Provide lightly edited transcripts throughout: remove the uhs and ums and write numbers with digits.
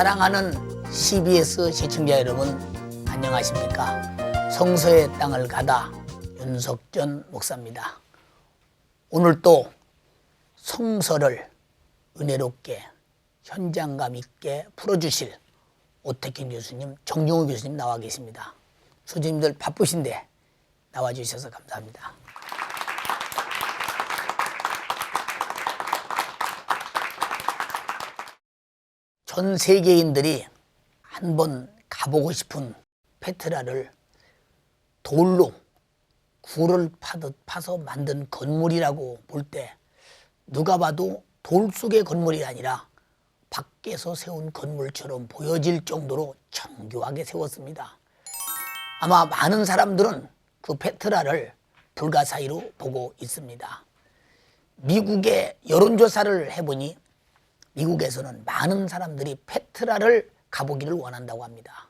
사랑하는 CBS 시청자 여러분, 안녕하십니까? 성서의 땅을 가다 윤석전 목사입니다. 오늘 또 성서를 은혜롭게 현장감 있게 풀어주실 오태균 교수님, 정용우 교수님 나와 계십니다. 소주님들 바쁘신데 나와주셔서 감사합니다. 전 세계인들이 한번 가보고 싶은 페트라를 돌로 굴을 파서 만든 건물이라고 볼 때 누가 봐도 돌 속의 건물이 아니라 밖에서 세운 건물처럼 보여질 정도로 정교하게 세웠습니다. 아마 많은 사람들은 그 페트라를 불가사의로 보고 있습니다. 미국의 여론조사를 해보니 미국에서는 많은 사람들이 페트라를 가보기를 원한다고 합니다.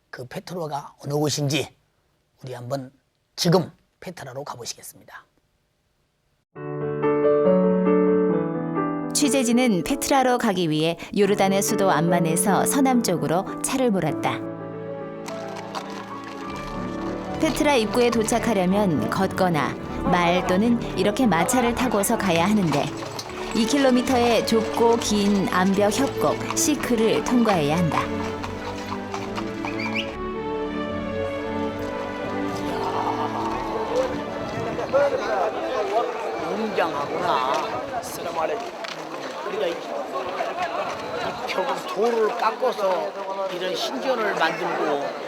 그 페트라가 어느 곳인지 우리 한번 지금 페트라로 가보시겠습니다. 취재진은 페트라로 가기 위해 요르단의 수도 암만에서 서남쪽으로 차를 몰았다. 페트라 입구에 도착하려면 걷거나 말 또는 이렇게 마차를 타고서 가야 하는데 2km의 좁고 긴 암벽 협곡 시크를 통과해야 한다. 웅장하구나. 우리가 이 벽은 돌을 깎아서 이런 신전을 만들고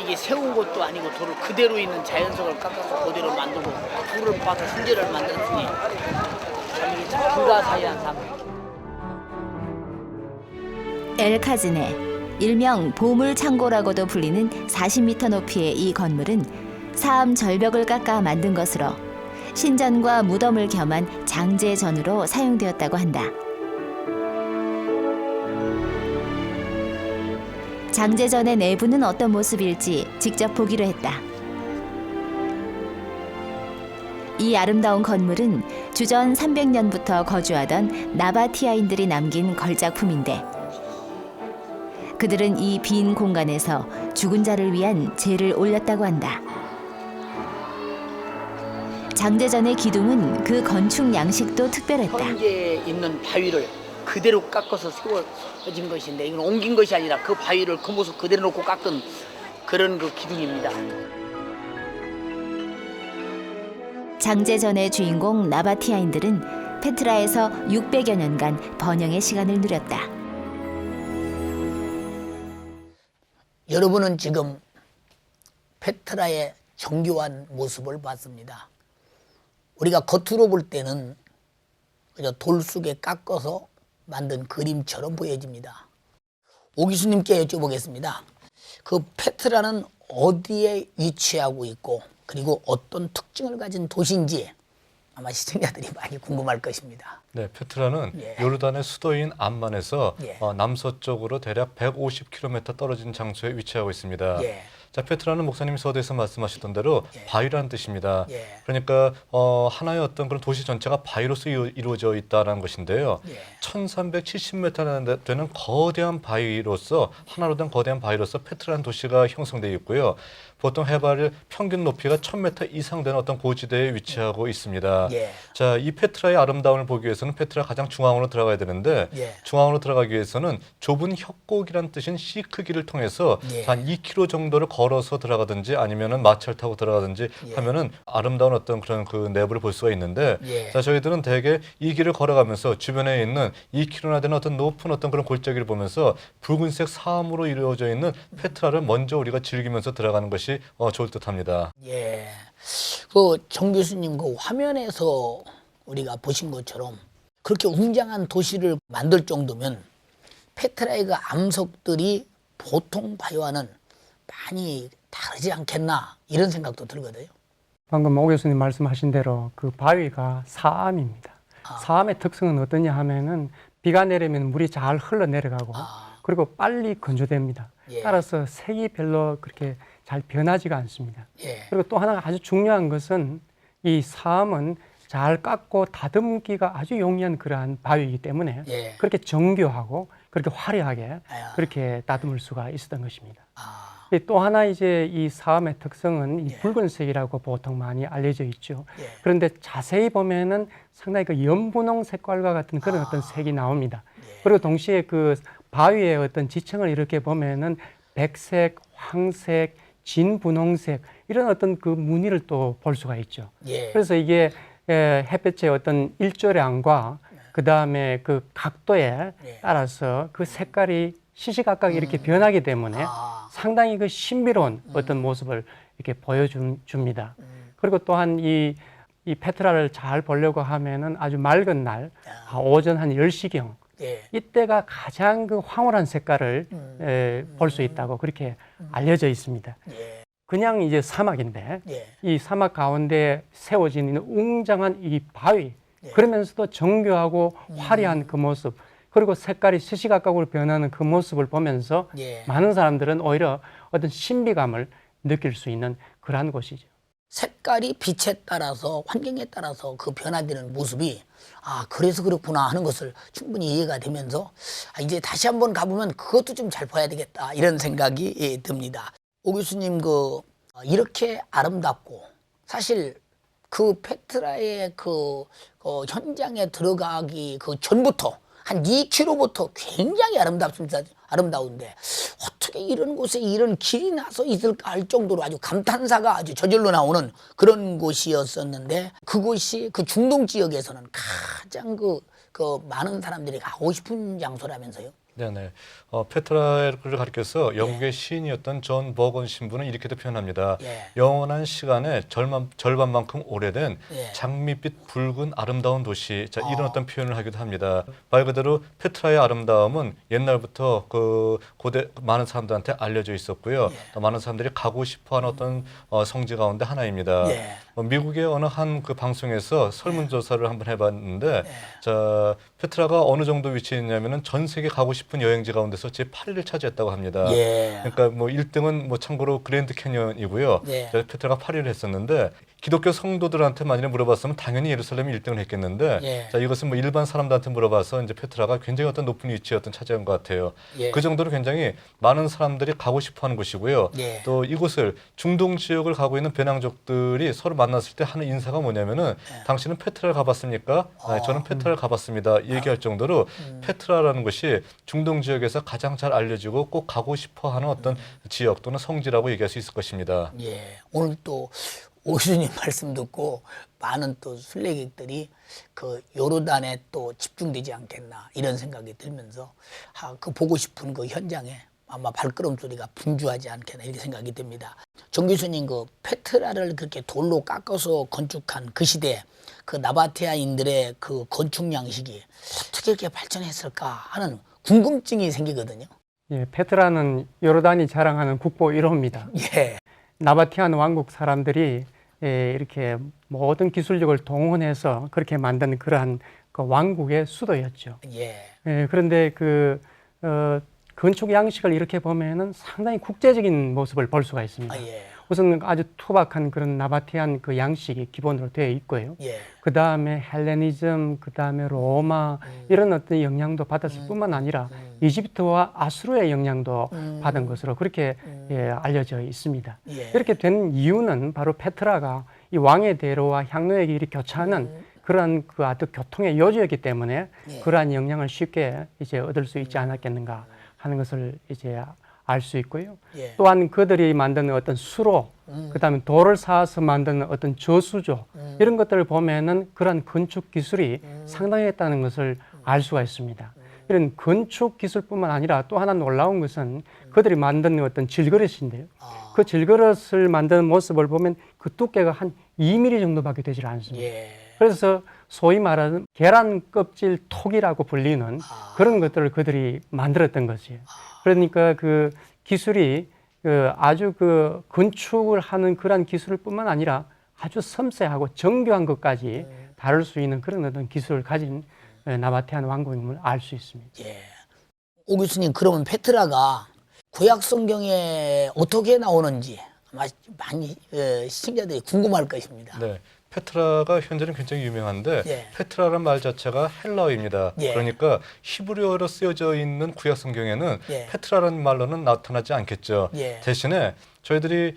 이게 세운 것도 아니고 돌을 그대로 있는 자연석을 깎아서 그대로 만들고 불을 파서 신전을 만들었으니 참 이게 참 불가사의한 삶. 엘카즈네, 일명 보물창고라고도 불리는 40m 높이의 이 건물은 사암 절벽을 깎아 만든 것으로 신전과 무덤을 겸한 장제전으로 사용되었다고 한다. 장제전의 내부는 어떤 모습일지 직접 보기로 했다. 이 아름다운 건물은 주전 300년부터 거주하던 나바티아인들이 남긴 걸작품인데 그들은 이 빈 공간에서 죽은 자를 위한 제를 올렸다고 한다. 장제전의 기둥은 그 건축 양식도 특별했다. 현재 있는 바위를 그대로 깎아서 세워진 것인데 이건 옮긴 것이 아니라 그 바위를 그 모습 그대로 놓고 깎은 그런 그 기둥입니다. 장제전의 주인공 나바티아인들은 페트라에서 600여 년간 번영의 시간을 누렸다. 여러분은 지금 페트라의 정교한 모습을 봤습니다. 우리가 겉으로 볼 때는 그저 돌 속에 깎아서 만든 그림처럼 보여집니다. 오 교수님께 여쭤보겠습니다. 그 페트라는 어디에 위치하고 있고 그리고 어떤 특징을 가진 도시인지 아마 시청자들이 많이 궁금할 것입니다. 네, 페트라는 요르단의 수도인 암만에서 남서쪽으로 대략 150km 떨어진 장소에 위치하고 있습니다. 자, 페트라는 목사님이 서두에서 말씀하셨던 대로 바위라는 뜻입니다. 그러니까 하나의 어떤 그런 도시 전체가 바위로서 이루어져 있다는 것인데요. 1370m 되는 거대한 바위로서 하나로 된 거대한 바위로서 페트라는 도시가 형성되어 있고요. 보통 해발 평균 높이가 1000m 이상 되는 어떤 고지대에 위치하고 있습니다. 자, 이 페트라의 아름다움을 보기 위해서는 페트라 가장 중앙으로 들어가야 되는데 중앙으로 들어가기 위해서는 좁은 협곡이란 뜻인 시크길을 통해서 한 2km 정도를 걸어서 들어가든지 아니면은 마차를 타고 들어가든지 하면은 아름다운 어떤 그런 그 내부를 볼 수가 있는데 자, 저희들은 대개 이 길을 걸어가면서 주변에 있는 2km나 되는 어떤 높은 어떤 그런 골짜기를 보면서 붉은색 사암으로 이루어져 있는 페트라를 먼저 우리가 즐기면서 들어가는 것이 좋을 듯합니다. 그 정 교수님 그 화면에서 우리가 보신 것처럼 그렇게 웅장한 도시를 만들 정도면 페트라의 그 암석들이 보통 바위와는 많이 다르지 않겠나 이런 생각도 들거든요. 방금 오 교수님 말씀하신 대로 그 바위가 사암입니다. 사암의 특성은 어떠냐 하면은 비가 내리면 물이 잘 흘러내려가고 그리고 빨리 건조됩니다. 따라서 색이 별로 그렇게 잘 변하지가 않습니다. 그리고 또 하나가 아주 중요한 것은 이 사암은 잘 깎고 다듬기가 아주 용이한 그러한 바위이기 때문에 예. 그렇게 정교하고 그렇게 화려하게 아. 그렇게 다듬을 수가 있었던 것입니다. 아, 또 하나 이제 이 사암의 특성은 이 예. 붉은색이라고 보통 많이 알려져 있죠. 예. 그런데 자세히 보면은 상당히 그 연분홍 색깔과 같은 그런 어떤 색이 나옵니다. 예. 그리고 동시에 그 바위의 어떤 지층을 이렇게 보면은 백색, 황색, 진분홍색 이런 어떤 그 무늬를 또 볼 수가 있죠. 예. 그래서 이게 햇볕의 어떤 일조량과 그 다음에 그 각도에 예. 따라서 그 색깔이 시시각각 이렇게 변하기 때문에 아. 상당히 그 신비로운 어떤 모습을 이렇게 보여줍니다. 그리고 또한 이 페트라를 잘 보려고 하면은 아주 맑은 날, 오전 한 10시경, 예. 이때가 가장 그 황홀한 색깔을 볼 수 있다고 그렇게 알려져 있습니다. 예. 그냥 이제 사막인데 예. 이 사막 가운데 세워진 있는 웅장한 이 바위, 예. 그러면서도 정교하고 화려한 그 모습, 그리고 색깔이 시시각각으로 변하는 그 모습을 보면서 예. 많은 사람들은 오히려 어떤 신비감을 느낄 수 있는 그러한 곳이죠. 색깔이 빛에 따라서 환경에 따라서 그 변화되는 모습이 아 그래서 그렇구나 하는 것을 충분히 이해가 되면서 아, 이제 다시 한번 가보면 그것도 좀 잘 봐야 되겠다 이런 생각이 예, 듭니다. 오 교수님 그 이렇게 아름답고 사실 그 페트라의 그 현장에 들어가기 그 전부터 한 2km부터 굉장히 아름답습니다. 아름다운데 어떻게 이런 곳에 이런 길이 나서 있을까 할 정도로 아주 감탄사가 아주 저절로 나오는 그런 곳이었었는데 그곳이 그 중동 지역에서는 가장 그 많은 사람들이 가고 싶은 장소라면서요. 네네. 페트라를 가리켜서 영국의 시인이었던 존 버건 신부는 이렇게도 표현합니다. 예. 영원한 시간의 절반만큼 오래된 예. 장밋빛 붉은 아름다운 도시. 자, 이런 어떤 표현을 하기도 합니다. 말 그대로 페트라의 아름다움은 옛날부터 그 고대 많은 사람들한테 알려져 있었고요. 또 많은 사람들이 가고 싶어하는 어떤 성지 가운데 하나입니다. 예. 미국의 어느 한 그 방송에서 설문조사를 한번 해봤는데, 자 페트라가 어느 정도 위치에 있냐면은 전 세계 가고 싶은 여행지 가운데서 제 8위를 차지했다고 합니다. 예. 그러니까 뭐 1등은 뭐 참고로 그랜드 캐니언이고요. 예. 페트라가 8위를 했었는데 기독교 성도들한테 만약에 물어봤으면 당연히 예루살렘이 1등을 했겠는데 예. 자 이것은 뭐 일반 사람들한테 물어봐서 이제 페트라가 굉장히 어떤 높은 위치에 차지한 것 같아요. 예. 그 정도로 굉장히 많은 사람들이 가고 싶어하는 곳이고요. 예. 또 이곳을 중동 지역을 가고 있는 배낭족들이 서로 만났을 때 하는 인사가 뭐냐면은 당신은 페트라를 가봤습니까? 저는 페트라를 가봤습니다. 얘기할 정도로 페트라라는 곳이 중동 지역에서 가장 잘 알려지고 꼭 가고 싶어하는 어떤 지역 또는 성지라고 얘기할 수 있을 것입니다. 예. 오늘 또 오 교수님 말씀 듣고 많은 또 순례객들이 그 요르단에 또 집중되지 않겠나 이런 생각이 들면서 그 보고 싶은 그 현장에 아마 발걸음 소리가 분주하지 않겠나 이렇게 생각이 듭니다. 정 교수님 그 페트라를 그렇게 돌로 깎아서 건축한 그 시대 그 나바테아인들의 그 건축 양식이 어떻게 이렇게 발전했을까 하는 궁금증이 생기거든요. 예, 페트라는 요르단이 자랑하는 국보 1호입니다. 예. 나바티안 왕국 사람들이 이렇게 모든 기술력을 동원해서 그렇게 만든 그러한 그 왕국의 수도였죠. 예. 그런데 그 건축 양식을 이렇게 보면은 상당히 국제적인 모습을 볼 수가 있습니다. 아, 예. 우선 아주 투박한 그런 나바티안 그 양식이 기본으로 되어 있고요. 예. 그 다음에 헬레니즘, 그 다음에 로마 이런 어떤 영향도 받았을 뿐만 아니라 이집트와 아수르의 영향도 받은 것으로 그렇게 알려져 있습니다. 예. 이렇게 된 이유는 바로 페트라가 이 왕의 대로와 향로의 길이 교차하는 그러한 그 아주 교통의 요지였기 때문에 예. 그러한 영향을 쉽게 이제 얻을 수 있지 않았겠는가 하는 것을 이제 알 수 있고요. 예. 또한 그들이 만드는 어떤 수로, 그다음에 돌을 쌓아서 만드는 어떤 저수조 이런 것들을 보면은 그런 건축 기술이 상당했다는 것을 알 수가 있습니다. 이런 건축 기술뿐만 아니라 또 하나 놀라운 것은 그들이 만드는 어떤 질그릇인데요. 그 질그릇을 만드는 모습을 보면 그 두께가 한 2mm 정도밖에 되질 않습니다. 예. 그래서 소위 말하는 계란 껍질 톡이라고 불리는 그런 것들을 그들이 만들었던 것이에요. 그러니까 그 기술이 아주 그 건축을 하는 그런 기술뿐만 아니라 아주 섬세하고 정교한 것까지 다룰 수 있는 그런 어떤 기술을 가진 나바테안 왕국임을 알 수 있습니다. 예. 오 교수님, 그러면 페트라가 구약 성경에 어떻게 나오는지 아마 많이 시청자들이 궁금할 것입니다. 네. 페트라가 현재는 굉장히 유명한데 예. 페트라라는 말 자체가 헬라어입니다. 예. 그러니까 히브리어로 쓰여져 있는 구약 성경에는 예. 페트라라는 말로는 나타나지 않겠죠. 예. 대신에 저희들이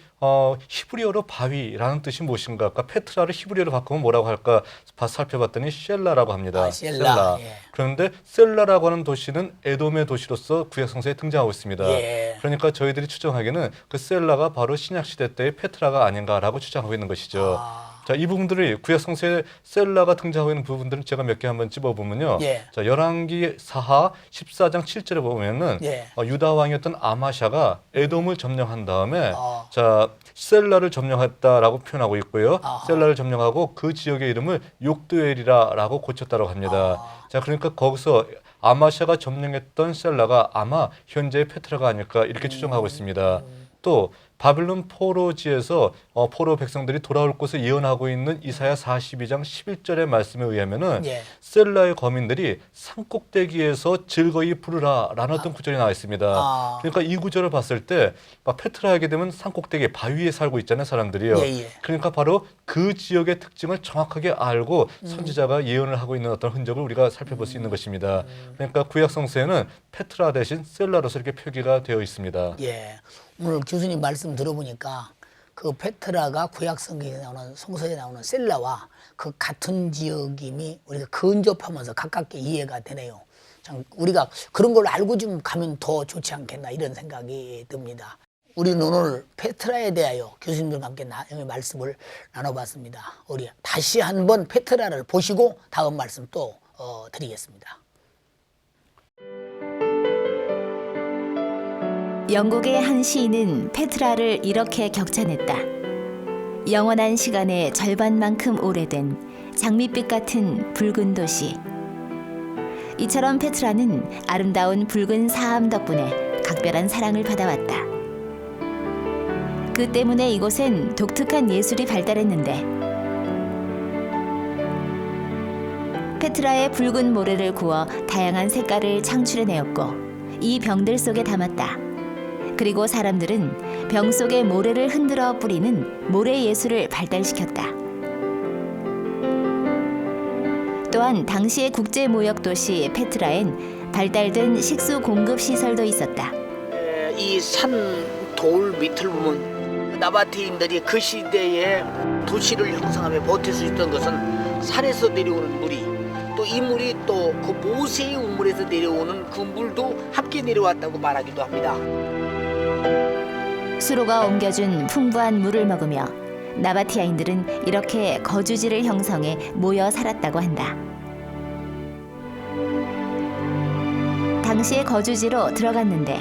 히브리어로 바위라는 뜻이 무엇인가? 그러니까 페트라를 히브리어로 바꾸면 뭐라고 할까 살펴봤더니 셀라라고 합니다. 아, 셀라. 예. 그런데 셀라라고 하는 도시는 에돔의 도시로서 구약 성서에 등장하고 있습니다. 예. 그러니까 저희들이 추정하기는 그 셀라가 바로 신약 시대 때의 페트라가 아닌가라고 추정하고 있는 것이죠. 아. 자, 이 부분들이 구약 성서에 셀라가 등장하고 있는 부분들은 제가 몇 개 한번 찝어보면요. 예. 자, 열왕기 사하 14장 7절에 보면은 예. 유다 왕이었던 아마샤가 에돔을 점령한 다음에 아. 자, 셀라를 점령했다라고 표현하고 있고요. 아하. 셀라를 점령하고 그 지역의 이름을 욕드엘이라고 고쳤다고 합니다. 아. 자, 그러니까 거기서 아마샤가 점령했던 셀라가 아마 현재의 페트라가 아닐까 이렇게 추정하고 있습니다. 또 바빌론 포로지에서 포로 백성들이 돌아올 것을 예언하고 있는 이사야 42장 11절의 말씀에 의하면은 예. 셀라의 거민들이 산꼭대기에서 즐거이 부르라라는 어떤 구절이 나와 있습니다. 아. 그러니까 이 구절을 봤을 때 페트라 하게 되면 산꼭대기 바위에 살고 있잖아요, 사람들이요. 예, 예. 그러니까 바로 그 지역의 특징을 정확하게 알고 선지자가 예언을 하고 있는 어떤 흔적을 우리가 살펴볼 수 있는 것입니다. 그러니까 구약 성서에는 페트라 대신 셀라로서 이렇게 표기가 되어 있습니다. 예. 오늘 교수님 말씀 들어보니까 그 페트라가 구약 성경에 나오는 성서에 나오는 셀라와 그 같은 지역임이 우리가 근접하면서 가깝게 이해가 되네요. 참 우리가 그런 걸 알고 좀 가면 더 좋지 않겠나 이런 생각이 듭니다. 우리는 오늘 페트라에 대하여 교수님들과 함께 말씀을 나눠봤습니다. 우리 다시 한번 페트라를 보시고 다음 말씀 또 드리겠습니다. 영국의 한 시인은 페트라를 이렇게 격찬했다. 영원한 시간의 절반만큼 오래된 장밋빛 같은 붉은 도시. 이처럼 페트라는 아름다운 붉은 사암 덕분에 각별한 사랑을 받아왔다. 그 때문에 이곳엔 독특한 예술이 발달했는데 페트라의 붉은 모래를 구워 다양한 색깔을 창출해내었고 이 병들 속에 담았다. 그리고 사람들은 병 속에 모래를 흔들어 뿌리는 모래 예술을 발달시켰다. 또한 당시의 국제무역 도시 페트라엔 발달된 식수 공급 시설도 있었다. 이 산 돌 밑을 보면 나바테인들이 그 시대에 도시를 형성하며 버틸 수 있던 것은 산에서 내려오는 물이 또 이 물이 또 그 모세의 우물에서 내려오는 그 물도 함께 내려왔다고 말하기도 합니다. 수로가 옮겨준 풍부한 물을 먹으며 나바티아인들은 이렇게 거주지를 형성해 모여 살았다고 한다. 당시의 거주지로 들어갔는데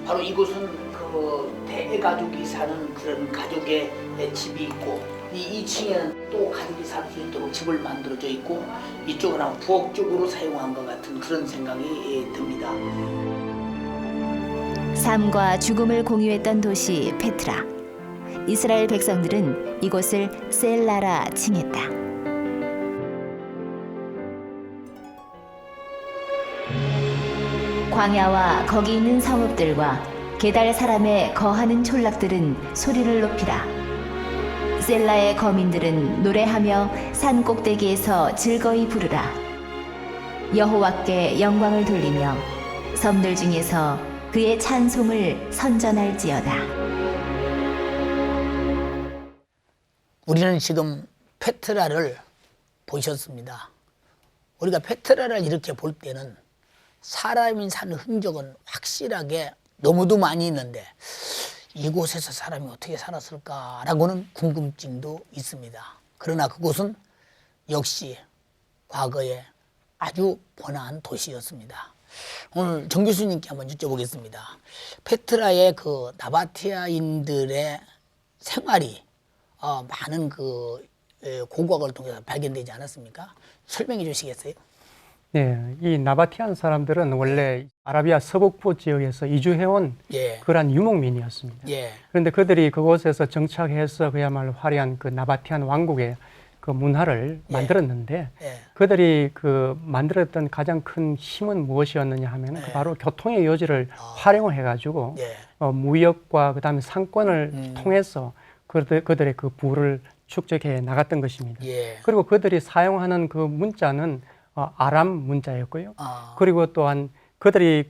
바로 이곳은 그 대가족이 사는 그런 가족의 집이 있고 이 2층에는 또 가족이 살 수 있도록 집을 만들어져 있고 이쪽은 부엌 쪽으로 사용한 것 같은 그런 생각이 듭니다. 삶과 죽음을 공유했던 도시 페트라. 이스라엘 백성들은 이곳을 셀라라 칭했다. 광야와 거기 있는 성읍들과 게달 사람의 거하는 촌락들은 소리를 높이라. 셀라의 거민들은 노래하며 산 꼭대기에서 즐거이 부르라. 여호와께 영광을 돌리며 섬들 중에서 그의 찬송을 선전할지어다. 우리는 지금 페트라를 보셨습니다. 우리가 페트라를 이렇게 볼 때는 사람이 사는 흔적은 확실하게 너무도 많이 있는데 이곳에서 사람이 어떻게 살았을까라고는 궁금증도 있습니다. 그러나 그곳은 역시 과거에 아주 번화한 도시였습니다. 오늘 정 교수님께 한번 여쭤보겠습니다. 페트라의 그 나바티아인들의 생활이 많은 그 고고학을 통해서 발견되지 않았습니까? 설명해 주시겠어요? 네, 이 나바티안 사람들은 원래 아라비아 서북부 지역에서 이주해온 예. 그러한 유목민이었습니다. 예. 그런데 그들이 그곳에서 정착해서 그야말로 화려한 그 나바티안 왕국의 그 문화를 만들었는데 예. 그들이 그 만들었던 가장 큰 힘은 무엇이었느냐 하면 그 바로 교통의 여지를 활용을 해가지고 예. 무역과 그다음에 상권을 통해서 그들의 그 부를 축적해 나갔던 것입니다. 예. 그리고 그들이 사용하는 그 문자는 아람 문자였고요. 그리고 또한 그들이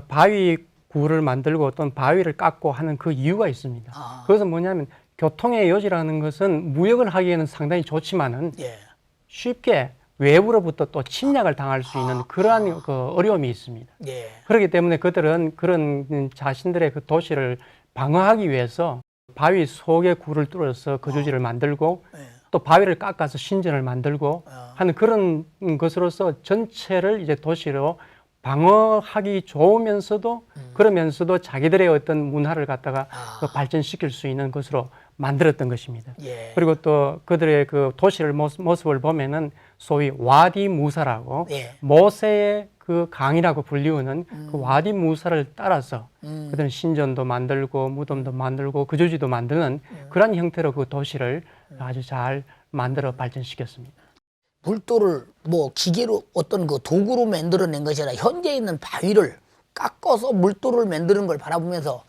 바위 구를 만들고 또는 바위를 깎고 하는 그 이유가 있습니다. 그것은 뭐냐면 교통의 요지라는 것은 무역을 하기에는 상당히 좋지만은 예. 쉽게 외부로부터 또 침략을 당할 수 있는 그러한 어려움이 있습니다. 예. 그렇기 때문에 그들은 그런 자신들의 그 도시를 방어하기 위해서 바위 속에 굴을 뚫어서 거주지를 만들고 예. 또 바위를 깎아서 신전을 만들고 하는 그런 것으로서 전체를 이제 도시로 방어하기 좋으면서도 그러면서도 자기들의 어떤 문화를 갖다가 발전시킬 수 있는 것으로 만들었던 것입니다. 예. 그리고 또 그들의 그 도시를 모습을 보면은 소위 와디 무사라고 예. 모세의 그 강이라고 불리우는 그 와디 무사를 따라서 그들은 신전도 만들고 무덤도 만들고 거주지도 만드는 그런 형태로 그 도시를 아주 잘 만들어 발전시켰습니다. 물돌을 뭐 기계로 어떤 그 도구로 만들어낸 것이 아니라 현재 있는 바위를 깎아서 물돌을 만드는 걸 바라보면서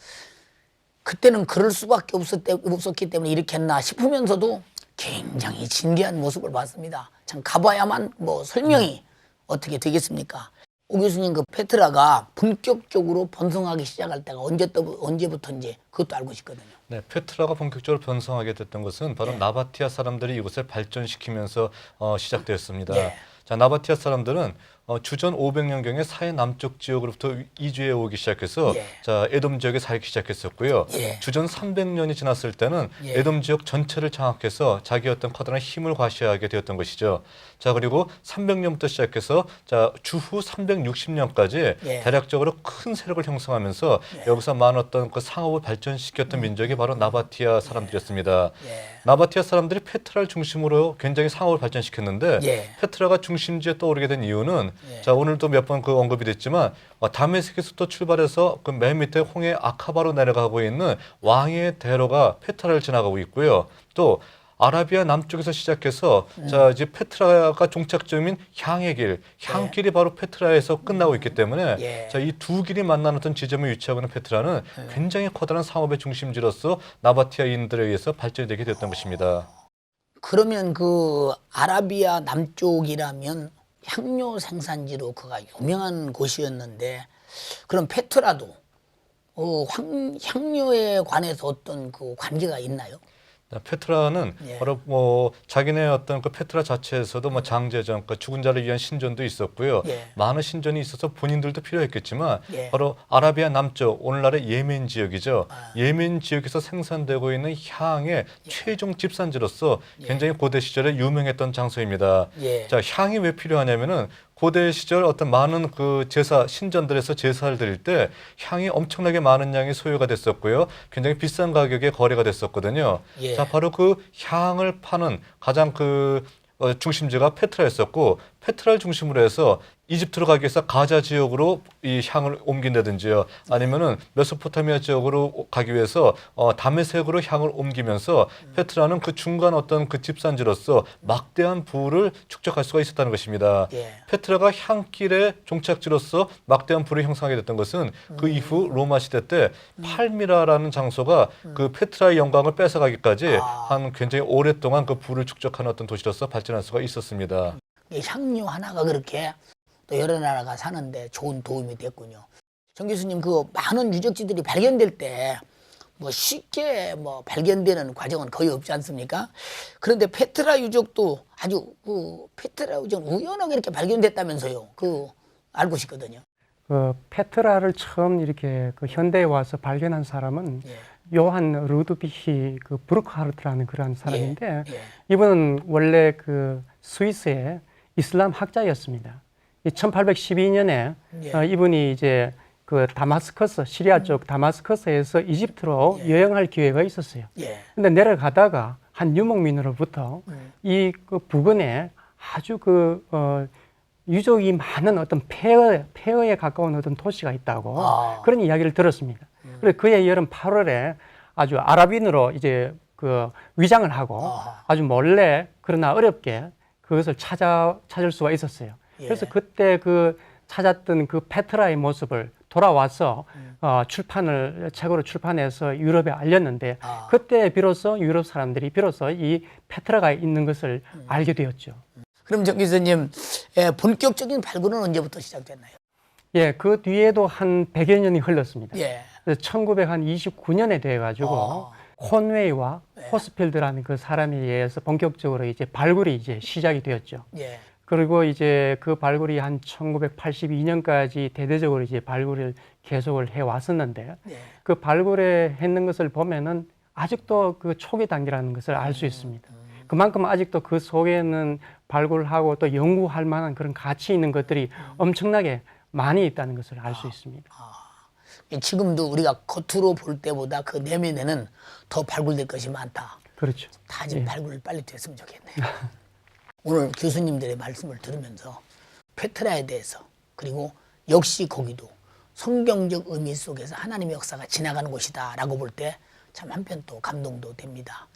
그때는 그럴 수밖에 없었기 때문에 이렇게 했나 싶으면서도 굉장히 진귀한 모습을 봤습니다. 참 가봐야만 뭐 설명이 어떻게 되겠습니까? 오 교수님, 그 페트라가 본격적으로 번성하기 시작할 때가 언제부터인지 그것도 알고 싶거든요. 네, 페트라가 본격적으로 번성하게 됐던 것은 바로 나바티아 사람들이 이곳을 발전시키면서 시작되었습니다. 네. 자, 나바티아 사람들은 주전 500년경에 사해 남쪽 지역으로부터 이주해 오기 시작해서 자, 에돔 지역에 살기 시작했었고요. 주전 300년이 지났을 때는 에돔 지역 전체를 장악해서 자기 어떤 커다란 힘을 과시하게 되었던 것이죠. 자, 그리고 300년부터 시작해서 자, 주후 360년까지 대략적으로 큰 세력을 형성하면서 여기서 많은 어떤 그 상업을 발전시켰던 민족이 바로 나바티아 사람들이었습니다. 나바티아 사람들이 페트라를 중심으로 굉장히 상업을 발전시켰는데 페트라가 중심지에 떠오르게 된 이유는 자, 오늘도 몇 번 그 언급이 됐지만 다메섹에서부터 출발해서 그 맨 밑에 홍해 아카바로 내려가고 있는 왕의 대로가 페트라를 지나가고 있고요. 또 아라비아 남쪽에서 시작해서 자, 이제 페트라가 종착점인 향의 길, 향길이 바로 페트라에서 끝나고 있기 때문에 자, 이 두 길이 만나는 어떤 지점에 위치하고 있는 페트라는 굉장히 커다란 상업의 중심지로서 나바티아인들에 의해서 발전이 되게 됐던 것입니다. 그러면 그 아라비아 남쪽이라면 향료 생산지로 그가 유명한 곳이었는데, 그럼 페트라도 향료에 관해서 어떤 그 관계가 있나요? 페트라는 바로 뭐 자기네 어떤 그 페트라 자체에서도 뭐 장제전, 그 죽은 자를 위한 신전도 있었고요. 많은 신전이 있어서 본인들도 필요했겠지만 바로 아라비아 남쪽, 오늘날의 예멘 지역이죠. 예멘 지역에서 생산되고 있는 향의 최종 집산지로서 굉장히 고대 시절에 유명했던 장소입니다. 자, 향이 왜 필요하냐면은 고대 시절 어떤 많은 그 제사, 신전들에서 제사를 드릴 때 향이 엄청나게 많은 양이 소요가 됐었고요. 굉장히 비싼 가격에 거래가 됐었거든요. 자, 바로 그 향을 파는 가장 그 중심지가 페트라였었고, 페트라를 중심으로 해서 이집트로 가기 위해서 가자 지역으로 이 향을 옮긴다든지요. 아니면은 메소포타미아 지역으로 가기 위해서 다메섹으로 향을 옮기면서 페트라는 그 중간 어떤 그 집산지로서 막대한 부를 축적할 수가 있었다는 것입니다. 페트라가 향길의 종착지로서 막대한 부를 형성하게 됐던 것은 그 이후 로마 시대 때 팔미라라는 장소가 그 페트라의 영광을 뺏어가기까지 한 굉장히 오랫동안 그 부를 축적하는 어떤 도시로서 발전할 수가 있었습니다. 향료 하나가 그렇게 또 여러 나라가 사는데 좋은 도움이 됐군요. 정 교수님, 그 많은 유적지들이 발견될 때 뭐 쉽게 뭐 발견되는 과정은 거의 없지 않습니까? 그런데 페트라 유적도 아주 그 페트라 유적 우연하게 이렇게 발견됐다면서요. 그 알고 싶거든요. 그 페트라를 처음 이렇게 그 현대에 와서 발견한 사람은 요한 루드비히 그 브루크하르트라는 그런 사람인데 이분은 원래 그 스위스의 이슬람 학자였습니다. 1812년에 이분이 이제 그 다마스커스, 시리아 쪽 다마스커스에서 이집트로 여행할 기회가 있었어요. 근데 내려가다가 한 유목민으로부터 이 그 부근에 아주 그 유적이 많은 어떤 폐허에 가까운 어떤 도시가 있다고 그런 이야기를 들었습니다. 그래서 그해 여름 8월에 아주 아랍인으로 이제 그 위장을 하고 아주 몰래 그러나 어렵게 그것을 찾을 수가 있었어요. 그래서 그때 그 찾았던 그 페트라의 모습을 돌아와서 책으로 출판해서 유럽에 알렸는데 그때 비로소 유럽 사람들이 비로소 이 페트라가 있는 것을 알게 되었죠. 그럼 정 교수님, 본격적인 발굴은 언제부터 시작됐나요? 예, 그 뒤에도 한 100여 년이 흘렀습니다. 예. 1929년에 돼가지고 콘웨이와 호스필드라는 그 사람에 의해서 본격적으로 이제 발굴이 이제 시작이 되었죠. 예. 그리고 이제 그 발굴이 한 1982년까지 대대적으로 이제 발굴을 계속을 해 왔었는데 그 발굴에 했는 것을 보면은 아직도 그 초기 단계라는 것을 알 수 있습니다. 그만큼 아직도 그 속에는 발굴하고 또 연구할 만한 그런 가치 있는 것들이 엄청나게 많이 있다는 것을 알 수 있습니다. 지금도 우리가 겉으로 볼 때보다 그 내면에는 더 발굴될 것이 많다. 그렇죠. 다 지금 발굴을 빨리 됐으면 좋겠네요. 오늘 교수님들의 말씀을 들으면서 페트라에 대해서 그리고 역시 거기도 성경적 의미 속에서 하나님의 역사가 지나가는 곳이다 라고 볼 때 참 한편 또 감동도 됩니다.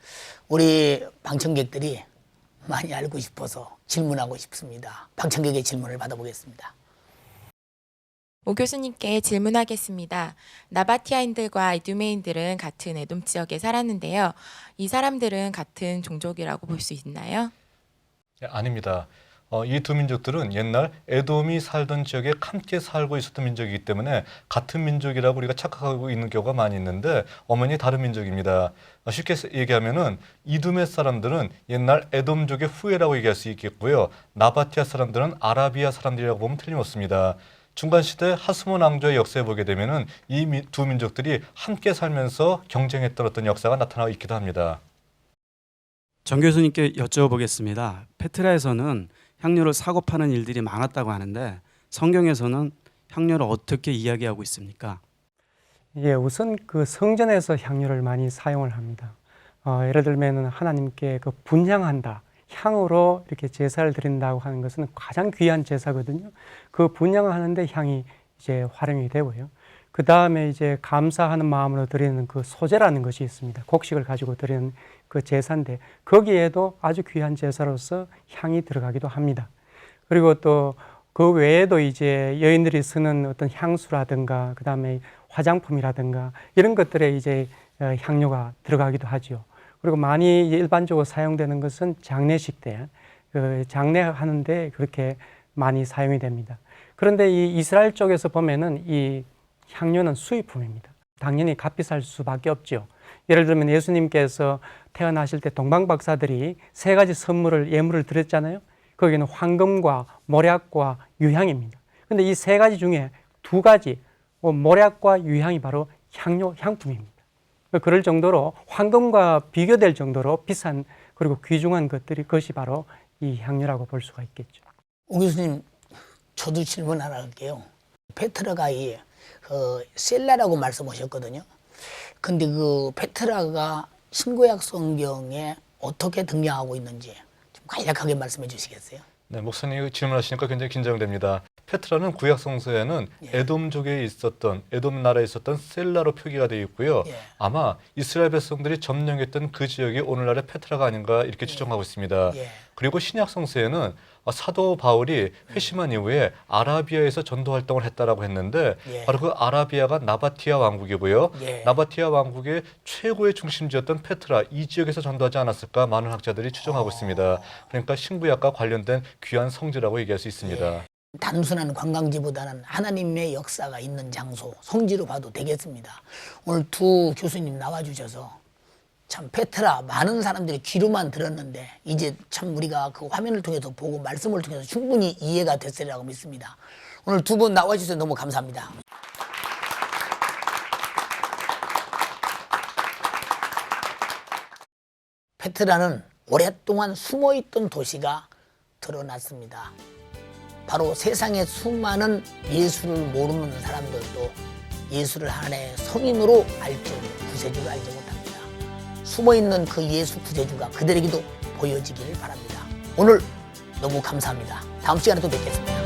우리 방청객들이 많이 알고 싶어서 질문하고 싶습니다. 방청객의 질문을 받아보겠습니다. 오 교수님께 질문하겠습니다. 나바티아인들과 이두메인들은 같은 에돔 지역에 살았는데요. 이 사람들은 같은 종족이라고 볼 수 있나요? 네, 아닙니다. 이 두 민족들은 옛날 에돔이 살던 지역에 함께 살고 있었던 민족이기 때문에 같은 민족이라고 우리가 착각하고 있는 경우가 많이 있는데 엄연히 다른 민족입니다. 쉽게 얘기하면은 이두메 사람들은 옛날 에돔족의 후예라고 얘기할 수 있겠고요. 나바티아 사람들은 아라비아 사람들이라고 보면 틀림없습니다. 중간시대 하스몬 왕조의 역사에 보게 되면은 이 두 민족들이 함께 살면서 경쟁했던 어떤 역사가 나타나고 있기도 합니다. 정 교수님께 여쭤보겠습니다. 페트라에서는 향료를 사고 파는 일들이 많았다고 하는데 성경에서는 향료를 어떻게 이야기하고 있습니까? 예, 우선 그 성전에서 향료를 많이 사용을 합니다. 예를 들면 하나님께 그 분향한다. 향으로 이렇게 제사를 드린다고 하는 것은 가장 귀한 제사거든요. 그 분향하는데 향이 이제 활용이 되고요. 그 다음에 이제 감사하는 마음으로 드리는 그 소제라는 것이 있습니다. 곡식을 가지고 드리는 그 제사인데 거기에도 아주 귀한 제사로서 향이 들어가기도 합니다. 그리고 또 그 외에도 이제 여인들이 쓰는 어떤 향수라든가 그 다음에 화장품이라든가 이런 것들에 이제 향료가 들어가기도 하죠. 그리고 많이 일반적으로 사용되는 것은 장례식 때 장례하는데 그렇게 많이 사용이 됩니다. 그런데 이 이스라엘 쪽에서 보면은 이 향료는 수입품입니다. 당연히 값비쌀 수밖에 없죠. 예를 들면 예수님께서 태어나실 때 동방박사들이 3가지 선물을 예물을 드렸잖아요. 거기는 황금과 모략과 유향입니다. 그런데 이 3가지 중에 2가지 모략과 유향이 바로 향품입니다. 그럴 정도로 황금과 비교될 정도로 비싼 그리고 귀중한 것이 바로 이 향료라고 볼 수가 있겠죠. 오 교수님, 저도 질문 하나 할게요. 페트라가 셀라라고 말씀하셨거든요. 근데 그 페트라가 신구약 성경에 어떻게 등장하고 있는지 좀 간략하게 말씀해 주시겠어요? 네, 목사님 질문하시니까 굉장히 긴장됩니다. 페트라는 구약 성서에는 에돔족에 있었던 에돔 나라에 있었던 셀라로 표기가 되어 있고요. 아마 이스라엘 백성들이 점령했던 그 지역이 오늘날의 페트라가 아닌가 이렇게 추정하고 있습니다. 그리고 신약 성서에는 사도 바울이 회심한 이후에 아라비아에서 전도 활동을 했다라고 했는데 바로 그 아라비아가 나바티아 왕국이고요. 나바티아 왕국의 최고의 중심지였던 페트라 이 지역에서 전도하지 않았을까 많은 학자들이 추정하고 있습니다. 그러니까 신구약과 관련된 귀한 성지라고 얘기할 수 있습니다. 단순한 관광지보다는 하나님의 역사가 있는 장소, 성지로 봐도 되겠습니다. 오늘 두 교수님 나와주셔서 참 페트라 많은 사람들이 귀로만 들었는데 이제 참 우리가 그 화면을 통해서 보고 말씀을 통해서 충분히 이해가 됐으리라고 믿습니다. 오늘 두 분 나와주셔서 너무 감사합니다. 페트라는 오랫동안 숨어있던 도시가 드러났습니다. 바로 세상의 수많은 예수를 모르는 사람들도 예수를 하나의 성인으로 알지 구세주를 알지 못합니다. 숨어있는 그 예수 구세주가 그들에게도 보여지기를 바랍니다. 오늘 너무 감사합니다. 다음 시간에 또 뵙겠습니다.